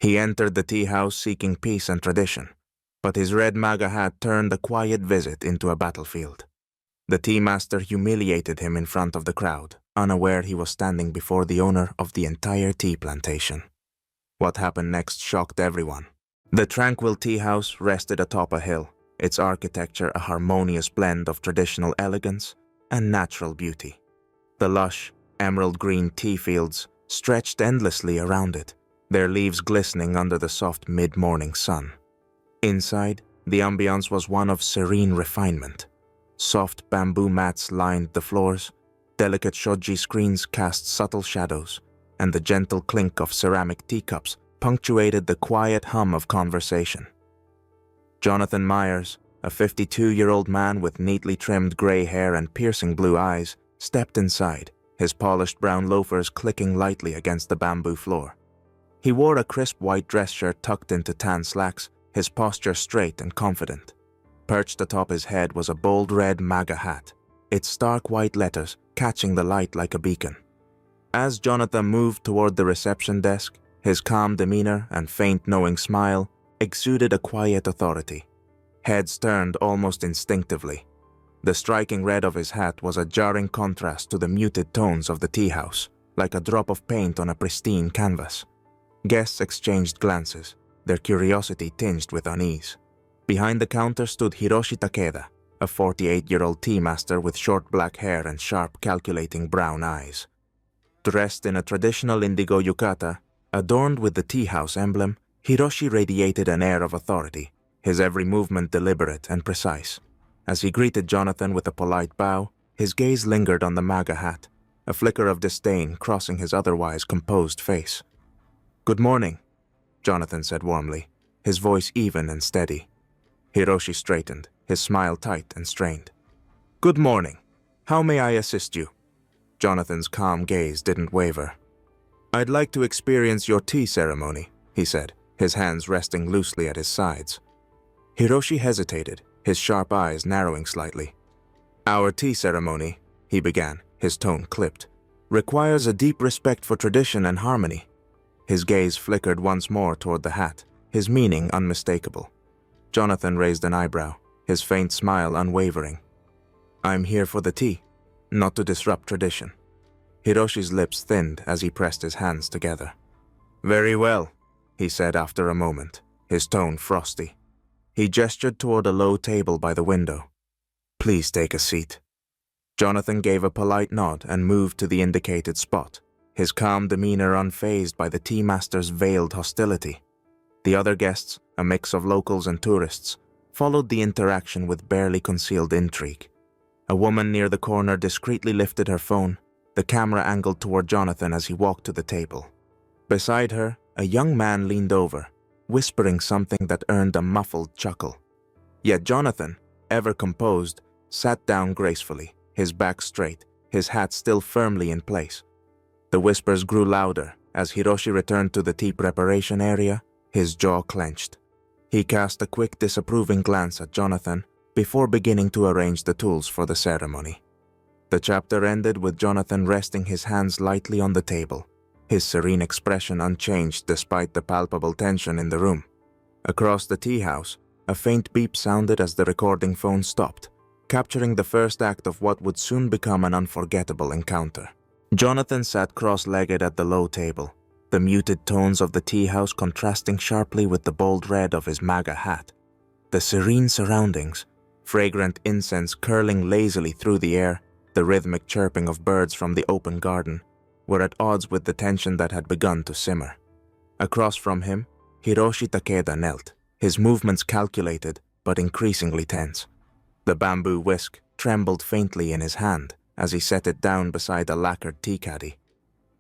He entered the tea house seeking peace and tradition, but his red MAGA hat turned a quiet visit into a battlefield. The tea master humiliated him in front of the crowd, unaware he was standing before the owner of the entire tea plantation. What happened next shocked everyone. The tranquil tea house rested atop a hill, its architecture a harmonious blend of traditional elegance and natural beauty. The lush, emerald-green tea fields stretched endlessly around it, their leaves glistening under the soft mid-morning sun. Inside, the ambiance was one of serene refinement. Soft bamboo mats lined the floors, delicate shoji screens cast subtle shadows, and the gentle clink of ceramic teacups punctuated the quiet hum of conversation. Jonathan Myers, a 52-year-old man with neatly trimmed gray hair and piercing blue eyes, stepped inside, his polished brown loafers clicking lightly against the bamboo floor. He wore a crisp white dress shirt tucked into tan slacks, his posture straight and confident. Perched atop his head was a bold red MAGA hat, its stark white letters catching the light like a beacon. As Jonathan moved toward the reception desk, his calm demeanor and faint knowing smile exuded a quiet authority. Heads turned almost instinctively. The striking red of his hat was a jarring contrast to the muted tones of the tea house, like a drop of paint on a pristine canvas. Guests exchanged glances, their curiosity tinged with unease. Behind the counter stood Hiroshi Takeda, a 48-year-old tea master with short black hair and sharp, calculating brown eyes. Dressed in a traditional indigo yukata, adorned with the tea house emblem, Hiroshi radiated an air of authority, his every movement deliberate and precise. As he greeted Jonathan with a polite bow, his gaze lingered on the MAGA hat, a flicker of disdain crossing his otherwise composed face. "Good morning," Jonathan said warmly, his voice even and steady. Hiroshi straightened, his smile tight and strained. "Good morning. How may I assist you?" Jonathan's calm gaze didn't waver. "I'd like to experience your tea ceremony," he said, his hands resting loosely at his sides. Hiroshi hesitated, his sharp eyes narrowing slightly. "Our tea ceremony," he began, his tone clipped, "requires a deep respect for tradition and harmony." His gaze flickered once more toward the hat, his meaning unmistakable. Jonathan raised an eyebrow, his faint smile unwavering. "I'm here for the tea, not to disrupt tradition." Hiroshi's lips thinned as he pressed his hands together. "Very well," he said after a moment, his tone frosty. He gestured toward a low table by the window. "Please take a seat." Jonathan gave a polite nod and moved to the indicated spot, his calm demeanor unfazed by the tea master's veiled hostility. The other guests, a mix of locals and tourists, followed the interaction with barely concealed intrigue. A woman near the corner discreetly lifted her phone, the camera angled toward Jonathan as he walked to the table. Beside her, a young man leaned over, whispering something that earned a muffled chuckle. Yet Jonathan, ever composed, sat down gracefully, his back straight, his hat still firmly in place. The whispers grew louder as Hiroshi returned to the tea preparation area, his jaw clenched. He cast a quick disapproving glance at Jonathan before beginning to arrange the tools for the ceremony. The chapter ended with Jonathan resting his hands lightly on the table, his serene expression unchanged despite the palpable tension in the room. Across the tea house, a faint beep sounded as the recording phone stopped, capturing the first act of what would soon become an unforgettable encounter. Jonathan sat cross-legged at the low table, the muted tones of the tea house contrasting sharply with the bold red of his MAGA hat. The serene surroundings, fragrant incense curling lazily through the air, the rhythmic chirping of birds from the open garden, were at odds with the tension that had begun to simmer. Across from him, Hiroshi Takeda knelt, his movements calculated but increasingly tense. The bamboo whisk trembled faintly in his hand as he set it down beside a lacquered tea caddy.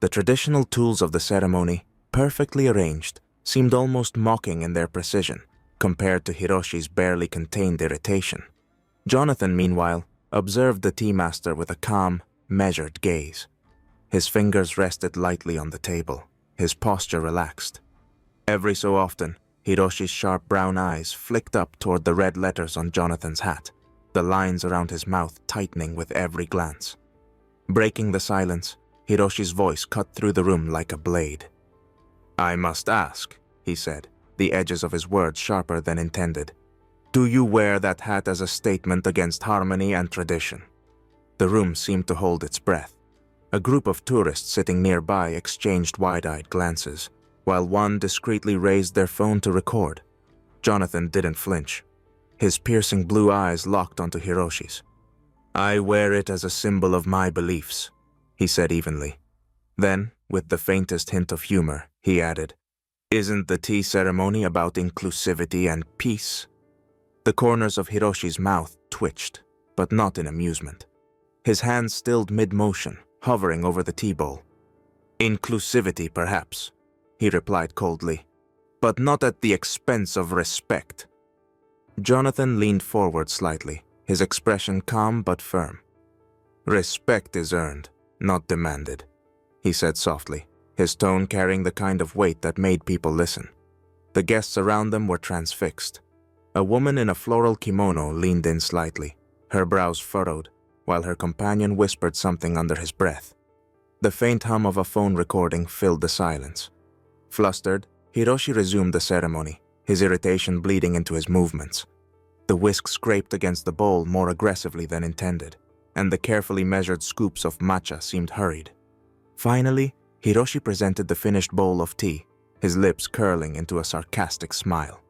The traditional tools of the ceremony, perfectly arranged, seemed almost mocking in their precision compared to Hiroshi's barely contained irritation. Jonathan, meanwhile, observed the tea master with a calm, measured gaze. His fingers rested lightly on the table, his posture relaxed. Every so often, Hiroshi's sharp brown eyes flicked up toward the red letters on Jonathan's hat, the lines around his mouth tightening with every glance. Breaking the silence, Hiroshi's voice cut through the room like a blade. "I must ask," he said, the edges of his words sharper than intended. Do you wear that hat as a statement against harmony and tradition? The room seemed to hold its breath. A group of tourists sitting nearby exchanged wide-eyed glances, while one discreetly raised their phone to record. Jonathan didn't flinch. His piercing blue eyes locked onto Hiroshi's. I wear it as a symbol of my beliefs, he said evenly. Then, with the faintest hint of humor, he added, Isn't the tea ceremony about inclusivity and peace? The corners of Hiroshi's mouth twitched, but not in amusement. His hands stilled mid-motion, hovering over the tea bowl. Inclusivity, perhaps, he replied coldly, but not at the expense of respect. Jonathan leaned forward slightly, his expression calm but firm. Respect is earned, not demanded, he said softly, his tone carrying the kind of weight that made people listen. The guests around them were transfixed. A woman in a floral kimono leaned in slightly, her brows furrowed, while her companion whispered something under his breath. The faint hum of a phone recording filled the silence. Flustered, Hiroshi resumed the ceremony, his irritation bleeding into his movements. The whisk scraped against the bowl more aggressively than intended, and the carefully measured scoops of matcha seemed hurried. Finally, Hiroshi presented the finished bowl of tea, his lips curling into a sarcastic smile.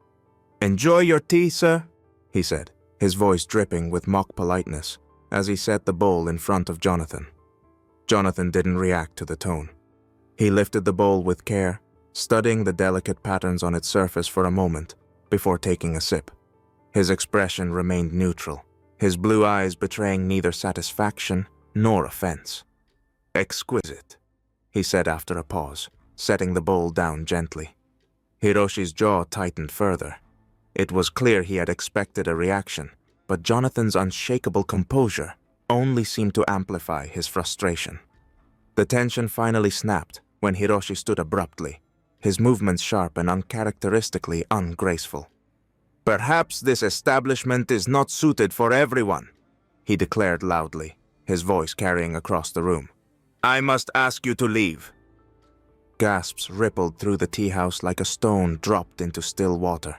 Enjoy your tea, sir, he said, his voice dripping with mock politeness, as he set the bowl in front of Jonathan. Jonathan didn't react to the tone. He lifted the bowl with care, studying the delicate patterns on its surface for a moment, before taking a sip. His expression remained neutral, his blue eyes betraying neither satisfaction nor offense. Exquisite, he said after a pause, setting the bowl down gently. Hiroshi's jaw tightened further. It was clear he had expected a reaction, but Jonathan's unshakable composure only seemed to amplify his frustration. The tension finally snapped when Hiroshi stood abruptly, his movements sharp and uncharacteristically ungraceful. Perhaps this establishment is not suited for everyone, he declared loudly, his voice carrying across the room. I must ask you to leave. Gasps rippled through the tea house like a stone dropped into still water.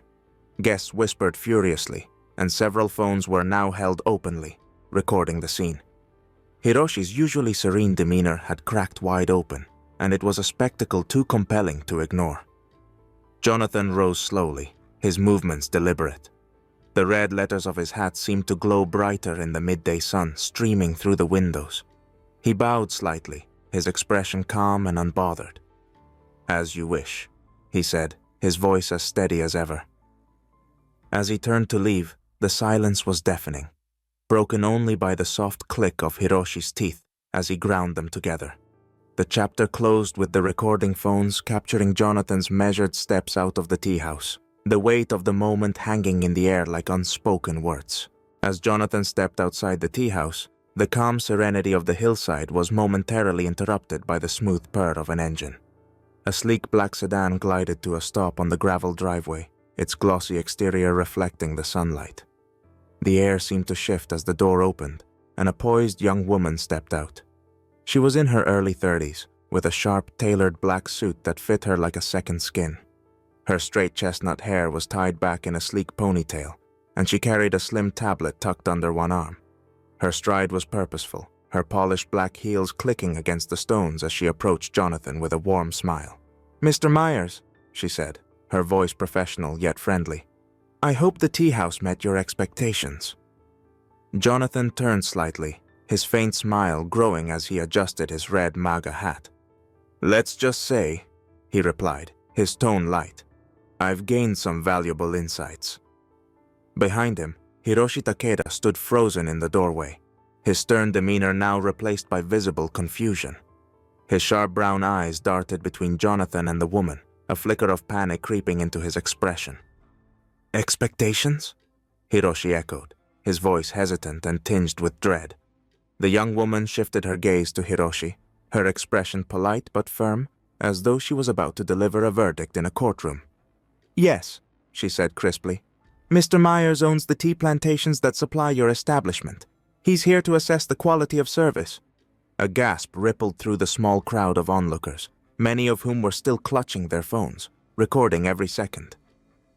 Guests whispered furiously, and several phones were now held openly, recording the scene. Hiroshi's usually serene demeanor had cracked wide open, and it was a spectacle too compelling to ignore. Jonathan rose slowly, his movements deliberate. The red letters of his hat seemed to glow brighter in the midday sun streaming through the windows. He bowed slightly, his expression calm and unbothered. As you wish, he said, his voice as steady as ever. As he turned to leave, the silence was deafening, broken only by the soft click of Hiroshi's teeth as he ground them together. The chapter closed with the recording phones capturing Jonathan's measured steps out of the tea house, the weight of the moment hanging in the air like unspoken words. As Jonathan stepped outside the tea house, the calm serenity of the hillside was momentarily interrupted by the smooth purr of an engine. A sleek black sedan glided to a stop on the gravel driveway, its glossy exterior reflecting the sunlight. The air seemed to shift as the door opened, and a poised young woman stepped out. She was in her early 30s, with a sharp, tailored black suit that fit her like a second skin. Her straight chestnut hair was tied back in a sleek ponytail, and she carried a slim tablet tucked under one arm. Her stride was purposeful, her polished black heels clicking against the stones as she approached Jonathan with a warm smile. "Mr. Myers," she said, her voice professional yet friendly. "I hope the tea house met your expectations." Jonathan turned slightly, his faint smile growing as he adjusted his red MAGA hat. "Let's just say," he replied, his tone light, "I've gained some valuable insights." Behind him, Hiroshi Takeda stood frozen in the doorway, his stern demeanor now replaced by visible confusion. His sharp brown eyes darted between Jonathan and the woman, a flicker of panic creeping into his expression. "Expectations?" Hiroshi echoed, his voice hesitant and tinged with dread. The young woman shifted her gaze to Hiroshi, her expression polite but firm, as though she was about to deliver a verdict in a courtroom. "Yes," she said crisply. "Mr. Myers owns the tea plantations that supply your establishment. He's here to assess the quality of service." A gasp rippled through the small crowd of onlookers, many of whom were still clutching their phones, recording every second.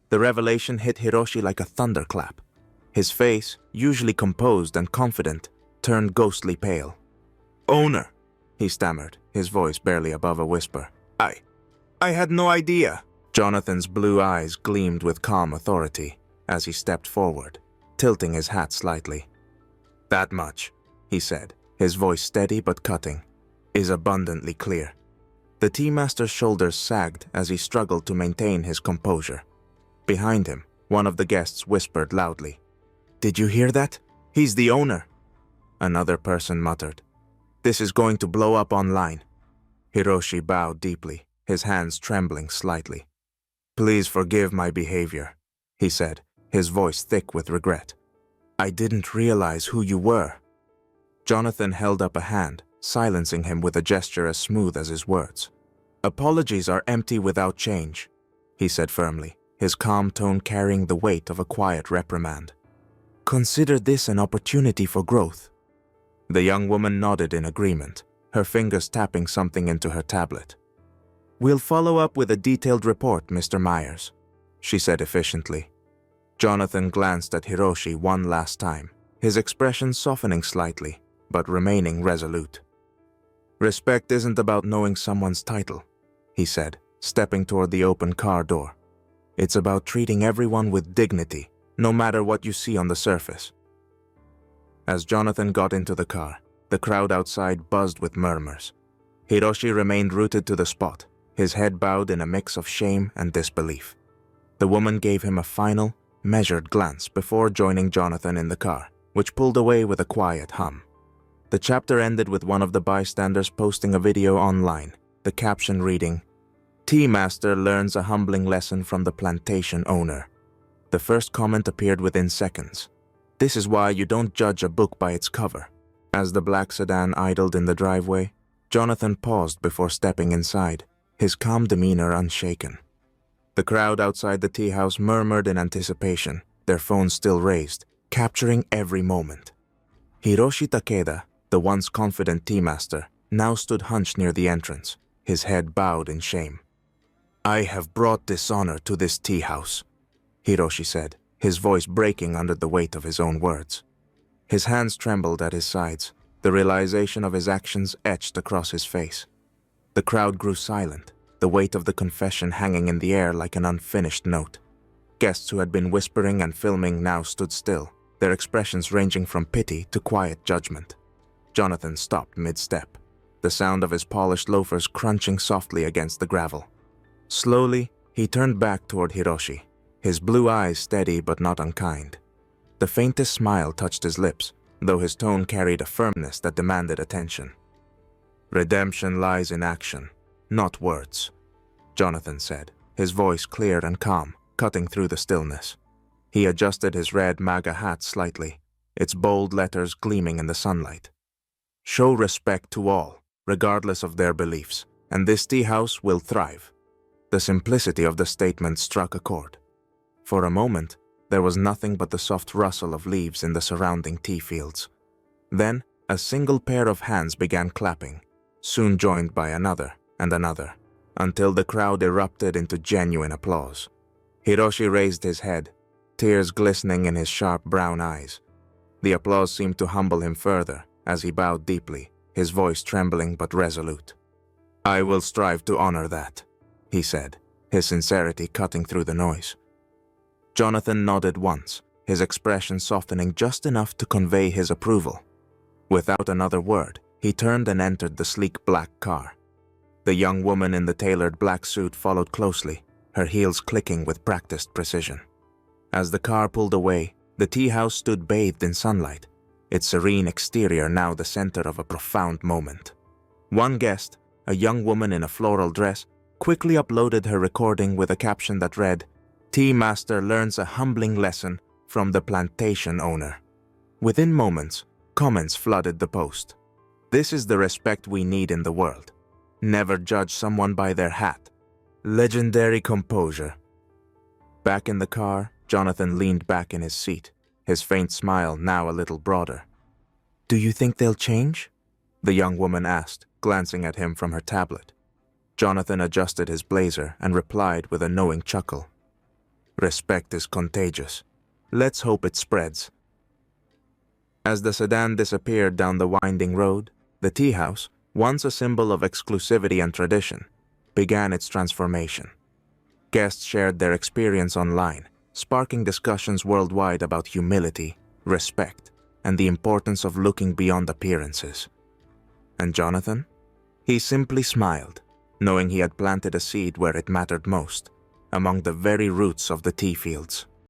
The revelation hit Hiroshi like a thunderclap. His face, usually composed and confident, turned ghostly pale. "Owner," he stammered, his voice barely above a whisper. I had no idea." Jonathan's blue eyes gleamed with calm authority as he stepped forward, tilting his hat slightly. "That much," he said, his voice steady but cutting, "is abundantly clear." The tea master's shoulders sagged as he struggled to maintain his composure. Behind him, one of the guests whispered loudly, "Did you hear that? He's the owner." Another person muttered, "This is going to blow up online." Hiroshi bowed deeply, his hands trembling slightly. "Please forgive my behavior," he said, his voice thick with regret. "I didn't realize who you were." Jonathan held up a hand, silencing him with a gesture as smooth as his words. "Apologies are empty without change," he said firmly, his calm tone carrying the weight of a quiet reprimand. "Consider this an opportunity for growth." The young woman nodded in agreement, her fingers tapping something into her tablet. "We'll follow up with a detailed report, Mr. Myers," she said efficiently. Jonathan glanced at Hiroshi one last time, his expression softening slightly, but remaining resolute. "Respect isn't about knowing someone's title," he said, stepping toward the open car door. "It's about treating everyone with dignity, no matter what you see on the surface." As Jonathan got into the car, the crowd outside buzzed with murmurs. Hiroshi remained rooted to the spot, his head bowed in a mix of shame and disbelief. The woman gave him a final, measured glance before joining Jonathan in the car, which pulled away with a quiet hum. The chapter ended with one of the bystanders posting a video online, the caption reading, "Tea Master learns a humbling lesson from the plantation owner." The first comment appeared within seconds. "This is why you don't judge a book by its cover." As the black sedan idled in the driveway, Jonathan paused before stepping inside, his calm demeanor unshaken. The crowd outside the tea house murmured in anticipation, their phones still raised, capturing every moment. Hiroshi Takeda, the once confident tea master, now stood hunched near the entrance, his head bowed in shame. "I have brought dishonor to this tea house," Hiroshi said, his voice breaking under the weight of his own words. His hands trembled at his sides, the realization of his actions etched across his face. The crowd grew silent, the weight of the confession hanging in the air like an unfinished note. Guests who had been whispering and filming now stood still, their expressions ranging from pity to quiet judgment. Jonathan stopped mid-step, the sound of his polished loafers crunching softly against the gravel. Slowly, he turned back toward Hiroshi, his blue eyes steady but not unkind. The faintest smile touched his lips, though his tone carried a firmness that demanded attention. "Redemption lies in action, not words," Jonathan said, his voice clear and calm, cutting through the stillness. He adjusted his red MAGA hat slightly, its bold letters gleaming in the sunlight. "Show respect to all, regardless of their beliefs, and this tea house will thrive." The simplicity of the statement struck a chord. For a moment, there was nothing but the soft rustle of leaves in the surrounding tea fields. Then, a single pair of hands began clapping, soon joined by another and another, until the crowd erupted into genuine applause. Hiroshi raised his head, tears glistening in his sharp brown eyes. The applause seemed to humble him further as he bowed deeply, his voice trembling but resolute. "I will strive to honor that," he said, his sincerity cutting through the noise. Jonathan nodded once, his expression softening just enough to convey his approval. Without another word, he turned and entered the sleek black car. The young woman in the tailored black suit followed closely, her heels clicking with practiced precision. As the car pulled away, the tea house stood bathed in sunlight, its serene exterior now the center of a profound moment. One guest, a young woman in a floral dress, quickly uploaded her recording with a caption that read, "Tea Master learns a humbling lesson from the plantation owner." Within moments, comments flooded the post. "This is the respect we need in the world. Never judge someone by their hat. Legendary composure." Back in the car, Jonathan leaned back in his seat, his faint smile now a little broader. "Do you think they'll change?" the young woman asked, glancing at him from her tablet. Jonathan adjusted his blazer and replied with a knowing chuckle. Respect is contagious. Let's hope it spreads. As the sedan disappeared down the winding road, the tea house, once a symbol of exclusivity and tradition, began its transformation. Guests shared their experience online, sparking discussions worldwide about humility, respect, and the importance of looking beyond appearances. And Jonathan? He simply smiled, knowing he had planted a seed where it mattered most, among the very roots of the tea fields.